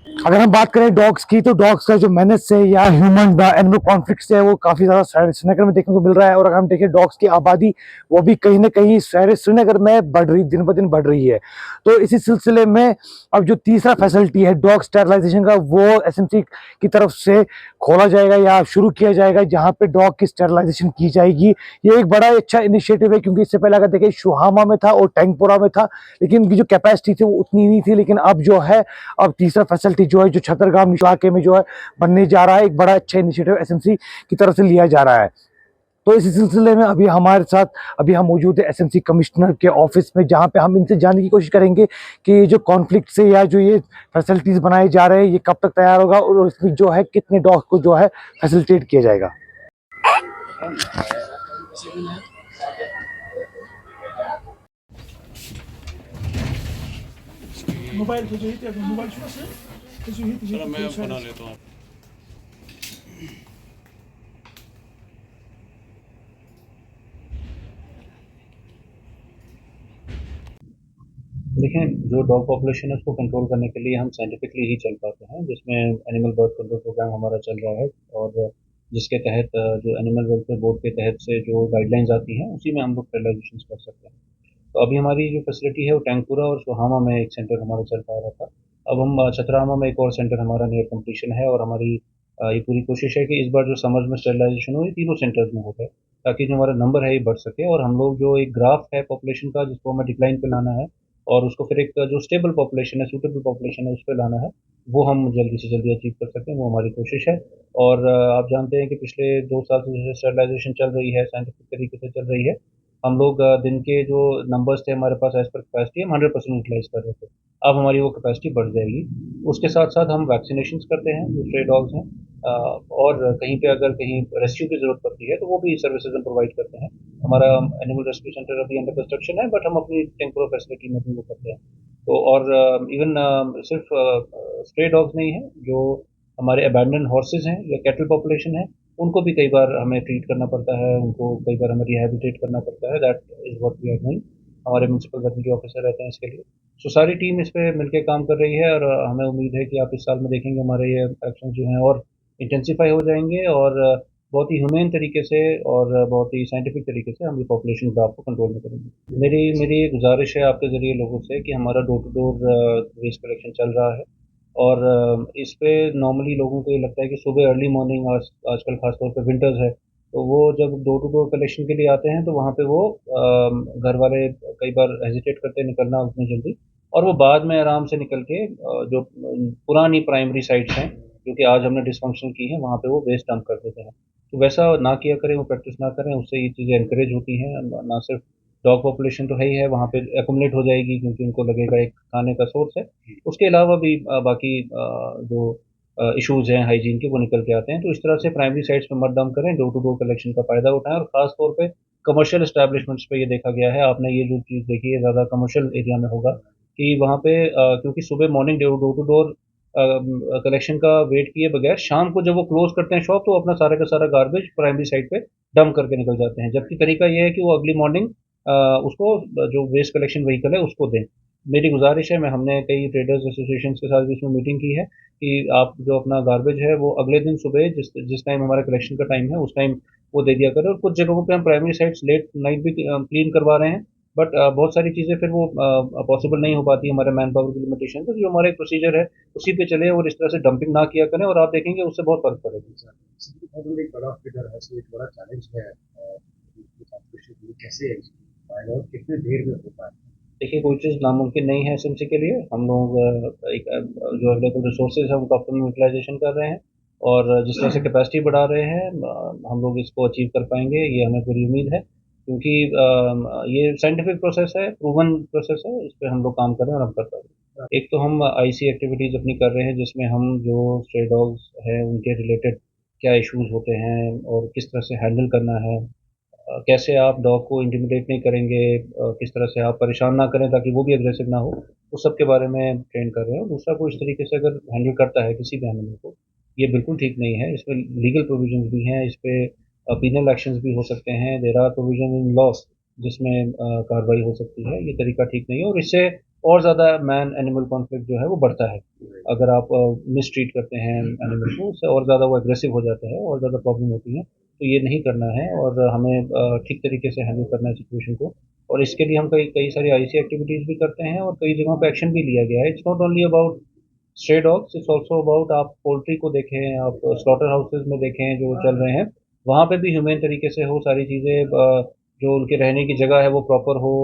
अगर हम बात करें डॉग्स की, तो डॉग्स का जो मेनेस है या ह्यूमन एनिमल कॉन्फ्लिक्ट है वो काफी ज्यादा श्रीनगर में देखने को मिल रहा है। और अगर हम देखें डॉग्स की आबादी, वो भी कहीं ना कहीं शहर श्रीनगर में बढ़ रही, दिन ब दिन बढ़ रही है। तो इसी सिलसिले में अब जो तीसरा फैसिलिटी है डॉग स्टेरलाइजेशन का, वो एसएमसी की तरफ से खोला जाएगा या शुरू किया जाएगा, जहाँ पे डॉग की स्टेरलाइजेशन की जाएगी। ये एक बड़ा अच्छा इनिशिएटिव है, क्योंकि इससे पहले अगर देखें शुहामा में था और टैंकपुरा में था, लेकिन इनकी जो कैपेसिटी थी वो उतनी नहीं थी। लेकिन अब जो है, अब तीसरा फैसिलिटी जो है, जो छतरगाम इलाके में जो है बनने जा रहा है, एक बड़ा अच्छा इनिशिएटिव एसएमसी की तरफ से लिया जा रहा है। तो इसी सिलसिले में अभी हमारे साथ अभी हम मौजूद है एसएमसी कमिश्नर के ऑफिस में, जहां पे हम इनसे जानने की कोशिश करेंगे कि ये जो कॉन्फ्लिक्ट से या जो ये फैसिलिटीज बनाए जा रहे हैं, ये कब तक तैयार होगा और इसमें जो है कितने डॉग को जो है फैसिलिटेट किया जाएगा। मोबाइल को जो ही मोबाइल से चलो मैं बना लेता हूँ। देखें, जो डॉग पॉपुलेशन है उसको कंट्रोल करने के लिए हम साइंटिफिकली ही चल पाते हैं, जिसमें एनिमल बर्थ कंट्रोल प्रोग्राम हमारा चल रहा है, और जिसके तहत जो एनिमल वेलफेयर बोर्ड के तहत से जो गाइडलाइंस आती हैं उसी में हम लोग स्टेरिलाइजेशन कर सकते हैं। तो अभी हमारी जो फैसिलिटी है वो टैंकपुरा और सोहामा में एक सेंटर हमारा चल पा रहा था। अब हम छतरामा में एक और सेंटर हमारा नियर कम्प्लीशन है, और हमारी ये पूरी कोशिश है कि इस बार जो समर में स्टेरिलाइजेशन हो ये तीनों सेंटर्स में हो जाए, ताकि जो हमारा नंबर है ये बढ़ सके, और हम लोग जो एक ग्राफ है पॉपुलेशन का जिसको हमें डिक्लाइन पे लाना है, और उसको फिर एक जो स्टेबल पॉपुलेशन है, सूटेबल पॉपुलेशन है, उस पर लाना है, वो हम जल्दी से जल्दी अचीव कर सकें, वो हमारी कोशिश है। और आप जानते हैं कि पिछले 2 साल से जैसे स्टेरिलाइजेशन चल रही है, साइंटिफिक तरीके से चल रही है, हम लोग दिन के जो नंबर्स थे हमारे पास एज पर कैपेसिटी हम 100% यूटिलाइज कर रहे थे। अब हमारी वो कैपेसिटी बढ़ जाएगी। उसके साथ साथ हम वैक्सीनेशन करते हैं जो स्ट्रे डॉग्स हैं, और कहीं पे अगर कहीं रेस्क्यू की ज़रूरत पड़ती है तो वो भी सर्विसेज हम प्रोवाइड करते हैं। हमारा एनिमल रेस्क्यू सेंटर अभी अंडर कंस्ट्रक्शन है, बट हम अपनी टेम्पोरल फैसिलिटी में भी वो करते हैं। तो और इवन सिर्फ स्ट्रे डॉग्स नहीं है, जो हमारे अबैंडन हॉर्सेज हैं या कैटल पॉपुलेशन है, उनको भी कई बार हमें ट्रीट करना पड़ता है, उनको कई बार हमें रिहैबिलिटेट करना पड़ता है। That is what we are doing. हमारे म्यूनसिपल वेटरनरी ऑफिसर रहते हैं इसके लिए। सो सारी टीम इस पे मिलके काम कर रही है, और हमें उम्मीद है कि आप इस साल में देखेंगे हमारे ये एक्शन जो हैं और इंटेंसिफाई हो जाएंगे, और बहुत ही ह्यूमेन तरीके से और बहुत ही साइंटिफिक तरीके से हम ये पॉपुलेशन ग्राफ को कंट्रोल में करेंगे। मेरी मेरी एक गुजारिश है आपके ज़रिए लोगों से कि हमारा door to door waste collection चल रहा है, और इस पे नॉर्मली लोगों को ये लगता है कि सुबह अर्ली मॉर्निंग, आजकल खासतौर पे विंटर्स है, तो वो जब डोर टू डोर कलेक्शन के लिए आते हैं तो वहाँ पे वो घर वाले कई बार हेजिटेट करते हैं निकलना उतनी जल्दी, और वो बाद में आराम से निकल के जो पुरानी प्राइमरी साइट्स हैं जो कि आज हमने डिसफंक्शन की है वहाँ पे वो वेस्ट डंप कर देते हैं। तो वैसा ना किया करें, वो प्रैक्टिस ना करें, उससे ये चीज़ें इंकरेज होती हैं। ना सिर्फ डॉग पॉपुलेशन तो है ही है, वहाँ पे एकुमुलेट हो जाएगी क्योंकि उनको लगेगा एक खाने का सोर्स है। उसके अलावा भी बाकी जो इश्यूज हैं हाइजीन के वो निकल के आते हैं। तो इस तरह से प्राइमरी साइट्स पे मत डंप करें, डोर टू डोर कलेक्शन का फ़ायदा उठाएं, और ख़ास तौर पे कमर्शियल एस्टैब्लिशमेंट्स पे ये देखा गया है, आपने ये जो चीज़ देखी है ज़्यादा कमर्शियल एरिया में होगा, कि वहाँ पे क्योंकि सुबह morning door to door collection का वेट किए बगैर शाम को जब वो क्लोज करते हैं शॉप, तो अपना सारा का सारा गार्बेज प्राइमरी साइट पे डंप करके निकल जाते हैं, जबकि तरीका ये है कि वो अगली मॉर्निंग उसको जो वेस्ट कलेक्शन व्हीकल है उसको दें। मेरी गुजारिश है, मैं हमने कई ट्रेडर्स एसोसिएशन के साथ भी इसमें मीटिंग की है, कि आप जो अपना गार्बेज है वो अगले दिन सुबह जिस जिस टाइम हमारा कलेक्शन का टाइम है उस टाइम वो दे दिया करें। और कुछ जगहों पे हम प्राइमरी साइट्स लेट नाइट भी क्लीन करवा रहे हैं, बट बहुत सारी चीज़ें फिर वो पॉसिबल नहीं हो पाती हमारे मैन पावर की लिमिटेशन, तो जो हमारा एक प्रोसीजर है उसी पे चले, और इस तरह से डंपिंग ना किया करें, और आप देखेंगे उससे बहुत फर्क पड़ेगा। बहुत एक बड़ा फिगर है, सो एक बड़ा चैलेंज है कैसे पाएगा और कितनी देर में होता है। देखिए, कोई चीज़ नामुमकिन नहीं है एसएमसी के लिए। हम लोग एक जो अवेलेबल रिसोर्सेज है उनका ऑप्टिमम यूटिलाइजेशन कर रहे हैं, और जिस तरह से कैपेसिटी बढ़ा रहे हैं हम लोग इसको अचीव कर पाएंगे, ये हमें पूरी उम्मीद है, क्योंकि ये साइंटिफिक प्रोसेस है, प्रूवन प्रोसेस है, इस पर हम लोग काम कर रहे हैं और हम कर पाएंगे। एक तो हम आईसी एक्टिविटीज़ अपनी कर रहे हैं, जिसमें हम जो स्ट्रे डॉग्स हैं उनके रिलेटेड क्या इश्यूज होते हैं और किस तरह से हैंडल करना है, कैसे आप डॉग को इंटिमिडेट नहीं करेंगे, किस तरह से आप परेशान ना करें ताकि वो भी अग्रेसिव ना हो, उस सब के बारे में ट्रेन कर रहे हैं। दूसरा, कोई इस तरीके से अगर हैंडल करता है किसी भी एनिमल को, ये बिल्कुल ठीक नहीं है, इसमें लीगल प्रोविजंस भी हैं, इस पे पीनल एक्शंस भी हो सकते हैं, there are provision in law जिसमें कार्रवाई हो सकती है। ये तरीका ठीक नहीं है, और इससे और ज़्यादा मैन एनिमल कॉन्फ्लिक्ट जो है वो बढ़ता है। अगर आप मिसट्रीट करते हैं एनिमल को, उससे और ज़्यादा वो एग्रेसिव हो जाता है और ज़्यादा प्रॉब्लम होती है। तो ये नहीं करना है और हमें ठीक तरीके से हैंडल करना है सिचुएशन को। और इसके लिए हम कई कई सारी आईसी एक्टिविटीज़ भी करते हैं और कई जगहों पे एक्शन भी लिया गया है। It's not only about stray dogs, it's also about आप पोल्ट्री को देखें, आप स्लॉटर हाउसेज में देखें जो चल रहे हैं, वहाँ पे भी ह्यूमेन तरीके से हो सारी चीज़ें, जो उनके रहने की जगह है वो प्रॉपर हो।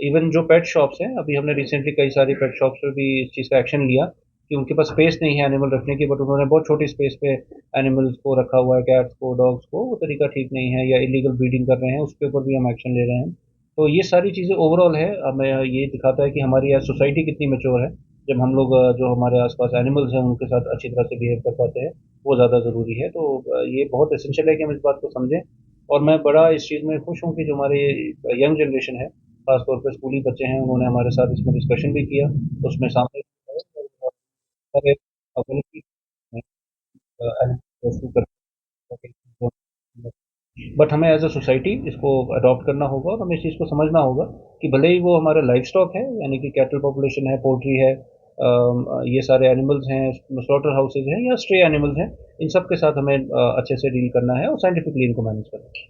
इवन जो पेट शॉप्स हैं, अभी हमने रिसेंटली कई सारी पेट शॉप्स पे भी इस चीज़ का एक्शन लिया कि उनके पास स्पेस नहीं है एनिमल रखने की, बट उन्होंने बहुत छोटी स्पेस पे एनिमल्स को रखा हुआ है, कैट्स को, डॉग्स को। वो तरीका ठीक नहीं है, या इलीगल ब्रीडिंग कर रहे हैं, उसके ऊपर भी हम एक्शन ले रहे हैं। तो ये सारी चीज़ें ओवरऑल है, हमें ये दिखाता है कि हमारी आज सोसाइटी कितनी मेच्योर है। जब हम लोग जो हमारे आसपास एनिमल्स हैं उनके साथ अच्छी तरह से बिहेव कर पाते हैं, वो ज़्यादा ज़रूरी है। तो ये बहुत एसेंशियल है कि हम इस बात को समझें। और मैं बड़ा इस चीज़ में खुश हूँ कि जो हमारे यंग जनरेशन है, खास तौर पे स्कूली बच्चे हैं, उन्होंने हमारे साथ इसमें डिस्कशन भी किया। उसमें सामने सारे ability बट हमें एज अ सोसाइटी इसको अडॉप्ट करना होगा और हमें इस चीज़ को समझना होगा कि भले ही वो हमारा लाइफ स्टॉक है, यानी कि कैटल पॉपुलेशन है, पोल्ट्री है, ये सारे एनिमल्स हैं, स्लॉटर हाउसेज हैं या स्ट्रे एनिमल्स हैं, इन सब के साथ हमें अच्छे से डील करना है और साइंटिफिकली इनको मैनेज करना है।